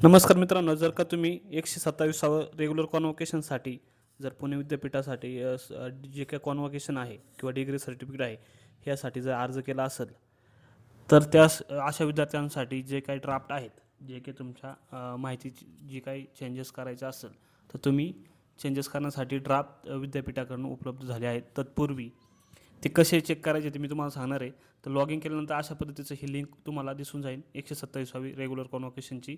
नमस्कार मित्रांनो, जर का तुम्ही 127वे रेग्युलर कॉन्व्होकेशनसाठी जर पुणे विद्यापीठासाठी जे काही कॉन्व्होकेशन आहे किंवा डिग्री सर्टिफिकेट आहे ह्यासाठी जर अर्ज केला असेल तर अशा विद्यार्थ्यांसाठी जे काही ड्राफ्ट आहेत, जे काही तुमच्या माहितीची जी काही चेंजेस करायचे असेल तर तुम्ही चेंजेस करण्यासाठी ड्राफ्ट विद्यापीठाकडून उपलब्ध झाले आहेत. तत्पूर्वी ते कसे चेक करायचे ते मी तुम्हाला सांगणार आहे. तर लॉग इन केल्यानंतर अशा पद्धतीचं ही लिंक तुम्हाला दिसून जाईल 127वी रेग्युलर कॉन्व्होकेशनची.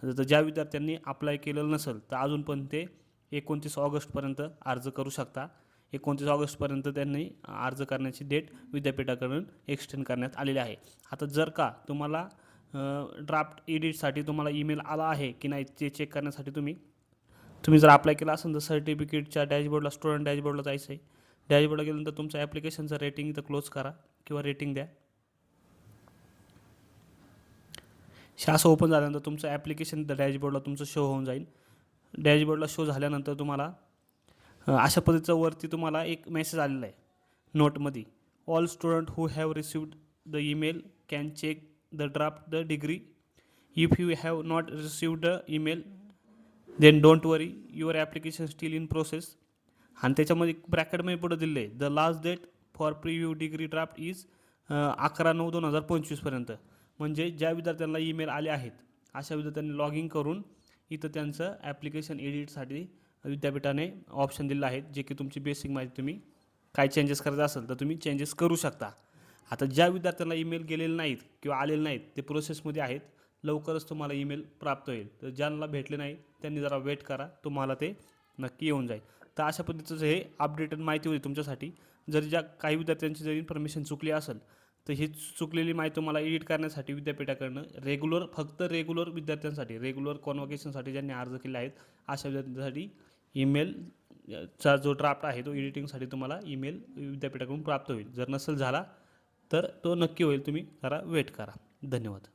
तर ज्या विद्यार्थ्यांनी अप्लाय केलेलं नसेल तर अजून पण ते 29 ऑगस्टपर्यंत अर्ज करू शकता. 29 ऑगस्टपर्यंत त्यांनी अर्ज करण्याची डेट विद्यापीठाकडून एक्सटेंड करण्यात आलेली आहे. आता जर का तुम्हाला ड्राफ्ट एडिटसाठी तुम्हाला ईमेल आला आहे की नाही ते चेक करण्यासाठी तुम्ही जर अप्लाय केला असेल तर सर्टिफिकेटच्या डॅशबोर्डला, स्टुडंट डॅशबोर्डला जायचं आहे. डॅशबोर्डला गेल्यानंतर तुमचं ॲप्लिकेशनचं रेटिंग इथं क्लोज करा किंवा रेटिंग द्या. असं ओपन झाल्यानंतर तुमचं ॲप्लिकेशन डॅशबोर्डला तुमचं शो होऊन जाईल. डॅशबोर्डला शो झाल्यानंतर तुम्हाला अशा पद्धतीचं वरती तुम्हाला एक मेसेज आलेला आहे नोटमध्ये. All student who have received the email can check the draft the degree. If you have not received the email then don't worry, your application still in process. आणि त्याच्यामध्ये ब्रॅकेटमध्ये पुढे दिले आहे the last date for preview degree draft is 11/9/2025 म्हणजे ज्या विद्यार्थ्यांना email आले आहेत अशा विद्यार्थ्यांनी लॉग इन करून इथं त्यांचं ॲप्लिकेशन एडिटसाठी विद्यापीठाने ऑप्शन दिलं आहे, जे की तुमची बेसिक माहिती तुम्ही काय चेंजेस करायचं असेल तर तुम्ही चेंजेस करू शकता. आता ज्या विद्यार्थ्यांना ईमेल गेलेले नाहीत किंवा आलेले नाहीत ते प्रोसेसमध्ये आहेत, लवकरच तुम्हाला ईमेल प्राप्त होईल. तर ज्यांना भेटले नाही त्यांनी जरा वेट करा, तुम्हाला ते नक्की येऊन जाईल. तर अशा पद्धतीचं हे अपडेटेड माहिती होती तुमच्यासाठी. जर काही विद्यार्थ्यांची जर इन्फॉर्मेशन चुकली असेल तर ही चुकलेली माहिती तुम्हाला एडिट करण्यासाठी विद्यापीठाकडनं फक्त रेग्युलर विद्यार्थ्यांसाठी, रेग्युलर कॉन्व्होकेशनसाठी ज्यांनी अर्ज केले आहेत अशा विद्यार्थ्यांसाठी ईमेलचा जो ड्राफ्ट आहे तो एडिटिंगसाठी तुम्हाला ईमेल विद्यापीठाकडून प्राप्त होईल. जर नसेल झाला तर तो नक्की होईल, तुम्ही जरा वेट करा. धन्यवाद.